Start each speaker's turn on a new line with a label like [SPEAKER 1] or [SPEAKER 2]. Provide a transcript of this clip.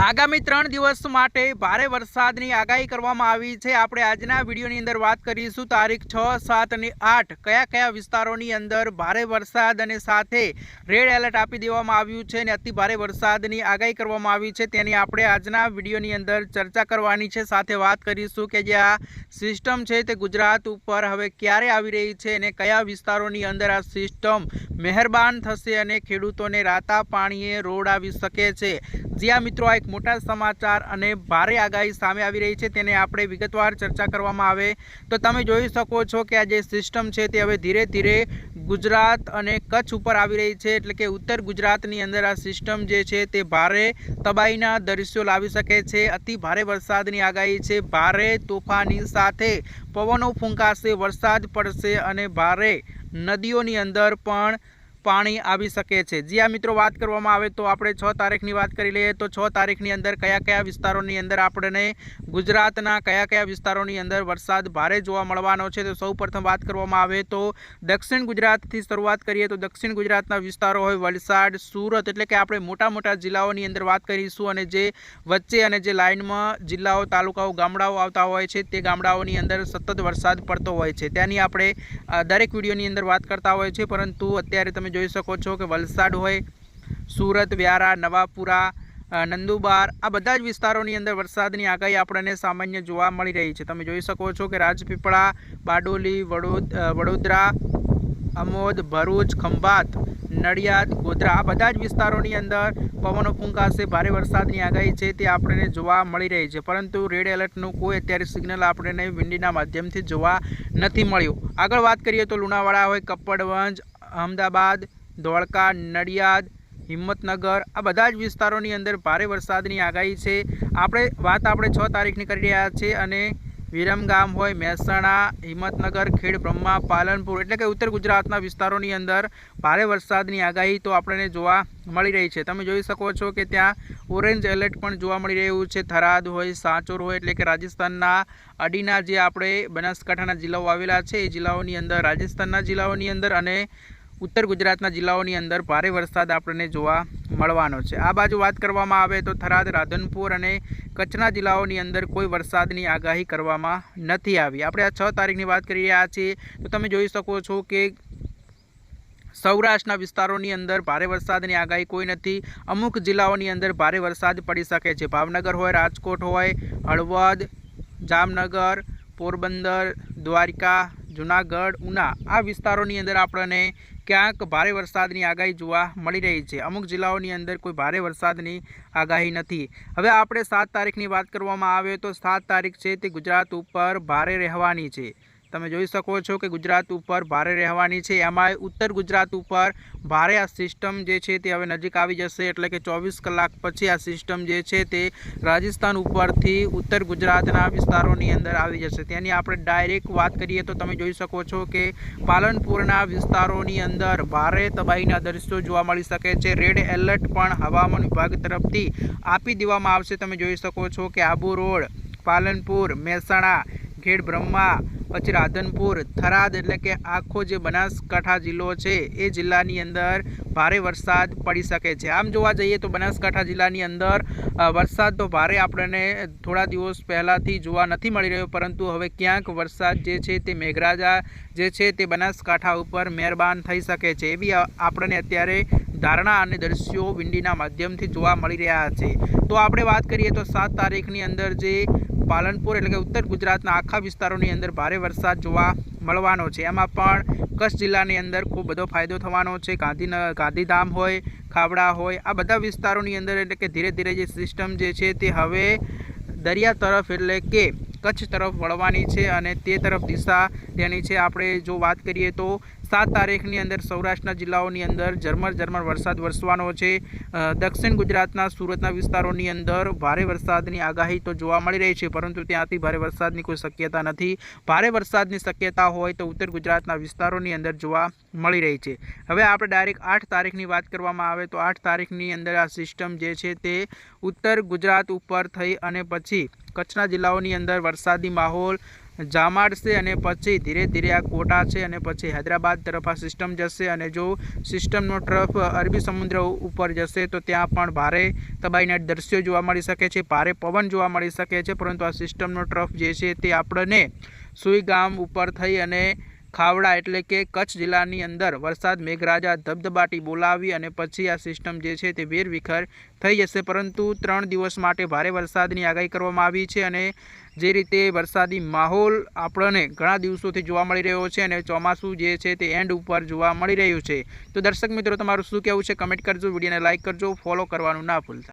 [SPEAKER 1] આગામી 3 દિવસ માટે ભારે વરસાદની આગાહી કરવામાં આવી છે। આપણે આજના વિડીયોની અંદર વાત કરીશું તારીખ 6, 7 અને 8 કયા કયા વિસ્તારોની અંદર ભારે વરસાદ અને સાથે રેડ એલર્ટ આપી દેવામાં આવ્યું છે અને અતિ ભારે વરસાદની આગાહી કરવામાં આવી છે તેની આપણે આજના વિડીયોની અંદર ચર્ચા કરવાની છે। સાથે વાત કરીશું કે જે આ સિસ્ટમ છે તે ગુજરાત ઉપર હવે ક્યારે આવી રહી છે અને કયા વિસ્તારોની અંદર આ સિસ્ટમ મહેરબાન થશે અને ખેડૂતોને રાતા પાણીએ રોડ આવી શકે છે। જ્યાં મિત્રો આ એક મોટા સમાચાર અને ભારે આગાહી સામે આવી રહી છે તેને આપણે વિગતવાર ચર્ચા કરવામાં આવે તો તમે જોઈ શકો છો કે આ જે સિસ્ટમ છે તે હવે ધીરે ધીરે ગુજરાત અને કચ્છ ઉપર આવી રહી છે। એટલે કે ઉત્તર ગુજરાતની અંદર આ સિસ્ટમ જે છે તે ભારે તબાહીના દૃશ્યો લાવી શકે છે। અતિ ભારે વરસાદની આગાહી છે। ભારે તોફાની સાથે પવનો ફૂંકાશે, વરસાદ પડશે અને ભારે નદીઓની અંદર પણ પાણી આવી શકે છે। જ્યાં મિત્રો વાત કરવામાં આવે તો આપણે 6 તારીખની વાત કરી લઈએ તો 6 તારીખની અંદર કયા કયા વિસ્તારોની અંદર આપણને ગુજરાતના કયા કયા વિસ્તારોની અંદર વરસાદ ભારે જોવા મળવાનો છે। તો સૌપ્રથમ વાત કરવામાં આવે તો દક્ષિણ ગુજરાતથી શરૂઆત કરીએ તો દક્ષિણ ગુજરાતના વિસ્તારો હોય વલસાડ, સુરત, એટલે કે આપણે મોટા મોટા જિલ્લાઓની અંદર વાત કરીશું અને જે વચ્ચે અને જે લાઇનમાં જિલ્લાઓ, તાલુકાઓ, ગામડાઓ આવતા હોય છે તે ગામડાઓની અંદર સતત વરસાદ પડતો હોય છે। ત્યાંની આપણે દરેક વિડીયોની અંદર વાત કરતા હોય છે, પરંતુ અત્યારે તમે જોઈ શકો છો કે વલસાડ હોય, સુરત, વ્યારા, નવાપુરા, નંદુબાર આ બધા જ વિસ્તારોની અંદર વરસાદની આગાહી આપણને સામાન્ય જોવા મળી રહી છે। તમે જોઈ શકો છો કે રાજપીપળા, બારડોલી, વડોદરા, અમોદ, ભરૂચ, ખંભાત, નડિયાદ, ગોધરા આ બધા જ વિસ્તારોની અંદર પવનો ફૂંકાશે, ભારે વરસાદની આગાહી છે તે આપણને જોવા મળી રહી છે। પરંતુ રેડ એલર્ટનું કોઈ અત્યારે સિગ્નલ આપણને વિંડીના માધ્યમથી જોવા નથી મળ્યું। આગળ વાત કરીએ તો લુણાવાડા હોય, કપડવંજ, અમદાવાદ, ધોળકા, નડિયાદ, હિંમતનગર આ બધા જ વિસ્તારોની અંદર ભારે વરસાદની આગાહી છે। આપણે 6 તારીખની કરી રહ્યા છીએ અને વિરમગામ હોય, મહેસાણા, હિંમતનગર, ખેડ બ્રહ્મા, પાલનપુર એટલે કે ઉત્તર ગુજરાતના વિસ્તારોની અંદર ભારે વરસાદની આગાહી તો આપણને જોવા મળી રહી છે। તમે જોઈ શકો છો કે ત્યાં ઓરેન્જ એલર્ટ પણ જોવા મળી રહ્યું છે। થરાદ હોય, સાંચોર હોય એટલે કે રાજસ્થાનના અડીના જે આપણે બનાસકાંઠાના જિલ્લાઓ આવેલા છે એ જિલ્લાઓની અંદર, રાજસ્થાનના જિલ્લાઓની અંદર અને ઉત્તર ગુજરાતના જિલ્લાઓની અંદર ભારે વરસાદ આપણને જોવા મળવાનો છે। આ બાજુ વાત કરવામાં આવે તો થરાદ, રાધનપુર અને કચ્છના જિલ્લાઓની અંદર કોઈ વરસાદની આગાહી કરવામાં નથી આવી। આપણે આ 6 તારીખની વાત કરી રહ્યા છીએ તો તમે જોઈ શકો છો કે સૌરાષ્ટ્રના વિસ્તારોની અંદર ભારે વરસાદની આગાહી કોઈ નથી। અમુક જિલ્લાઓની અંદર ભારે વરસાદ પડી શકે છે। ભાવનગર હોય, રાજકોટ હોય, હળવદ, જામનગર, પોરબંદર, દ્વારકા, જુનાગઢ, ઉના આ વિસ્તારોની અંદર આપણને ક્યાંક ભારે વરસાદની આગાહી જોવા મળી રહી છે। અમુક જિલ્લાઓની અંદર કોઈ ભારે વરસાદની આગાહી નથી। હવે આપણે 7 તારીખની વાત કરવામાં આવે તો 7 તારીખ છે તે ગુજરાત ઉપર ભારે રહેવાની છે। તમે જોઈ શકો છો કે ગુજરાત ઉપર ભારે રહેવાની છે। એમાં ઉત્તર ગુજરાત ઉપર ભારે આ સિસ્ટમ જે છે તે હવે નજીક આવી જશે, એટલે કે 24 કલાક પછી આ સિસ્ટમ જે છે તે રાજસ્થાન ઉપરથી ઉત્તર ગુજરાતના વિસ્તારોની અંદર આવી જશે। તેની આપણે ડાયરેક્ટ વાત કરીએ તો તમે જોઈ શકો છો કે પાલનપુરના વિસ્તારોની અંદર ભારે તબાહીના દૃશ્યો જોવા મળી શકે છે। રેડ એલર્ટ પણ હવામાન વિભાગ તરફથી આપી દેવામાં આવશે। તમે જોઈ શકો છો કે આબુ રોડ, પાલનપુર, મહેસાણા, ખેડ બ્રહ્મા, પછી રાધનપુર, થરાદ એટલે કે આખો જે બનાસકાંઠા જિલ્લો છે એ જિલ્લાની અંદર ભારે વરસાદ પડી શકે છે। આમ જોવા જઈએ તો બનાસકાંઠા જિલ્લાની અંદર વરસાદ તો ભારે આપણને થોડા દિવસ પહેલાંથી જોવા નથી મળી રહ્યો, પરંતુ હવે ક્યાંક વરસાદ જે છે તે મેઘરાજા જે છે તે બનાસકાંઠા ઉપર મહેરબાન થઈ શકે છે એવી આપણને અત્યારે ધારણા અને દૃશ્યો વિંડીના માધ્યમથી જોવા મળી રહ્યા છે। તો આપણે વાત કરીએ તો 7 તારીખની અંદર જે પાલનપુર એટલે કે ઉત્તર ગુજરાતના આખા વિસ્તારોની અંદર ભારે વરસાદ જોવા મળવાનો છે। એમાં પણ કચ્છ જિલ્લાની અંદર ખૂબ બધો ફાયદો થવાનો છે। ગાંધીધામ હોય, ખાવડા હોય આ બધા વિસ્તારોની અંદર એટલે કે ધીરે ધીરે જે સિસ્ટમ જે છે તે હવે દરિયા તરફ એટલે કે કચ્છ તરફ વળવાની છે અને તે તરફ દિશા તેની છે। આપણે જો વાત કરીએ તો 7 તારીખની અંદર સૌરાષ્ટ્રના જિલ્લાઓની અંદર ઝરમર વરસાદ વરસવાનો છે। દક્ષિણ ગુજરાતના સુરતના વિસ્તારોની અંદર ભારે વરસાદની આગાહી તો જોવા મળી રહી છે, પરંતુ ત્યાંથી ભારે વરસાદની કોઈ શક્યતા નથી। ભારે વરસાદની શક્યતા હોય તો ઉત્તર ગુજરાતના વિસ્તારોની અંદર જોવા મળી રહી છે। હવે આપણે ડાયરેક્ટ 8 તારીખની વાત કરવામાં આવે તો 8 તારીખની અંદર આ સિસ્ટમ જે છે તે ઉત્તર ગુજરાત ઉપર થઈ અને પછી કચ્છના જિલ્લાઓની અંદર વરસાદી માહોલ જામાડશે અને પછી ધીરે ધીરે આ કોટા છે અને પછી હૈદરાબાદ તરફ આ સિસ્ટમ જશે અને જો સિસ્ટમનો ટ્રફ અરબી સમુદ્ર ઉપર જશે તો ત્યાં પણ ભારે તબાહીના દ્રશ્યો જોવા મળી શકે છે, ભારે પવન જોવા મળી શકે છે. પરંતુ આ સિસ્ટમનો ટ્રફ જે છે તે આપણને સુઈ ગામ ઉપર થઈ અને ખાવડા એટલે કે કચ્છ જિલ્લાની અંદર વરસાદ મેઘરાજા ધબધબાટી બોલાવી અને પછી આ સિસ્ટમ જે છે તે વેરવિખેર થઈ જશે. પરંતુ 3 દિવસ માટે ભારે વરસાદની આગાહી કરવામાં આવી છે અને જે રીતે વરસાદી માહોલ આપણને ઘણા દિવસોથી જોવા મળી રહ્યો છે અને ચોમાસું જે છે તે એન્ડ ઉપર જોવા મળી રહ્યું છે. તો દર્શક મિત્રો, તમારું શું કહેવું છે કમેન્ટ કરજો, વિડીયોને લાઇક કરજો, ફોલો કરવાનું ના ભૂલતા.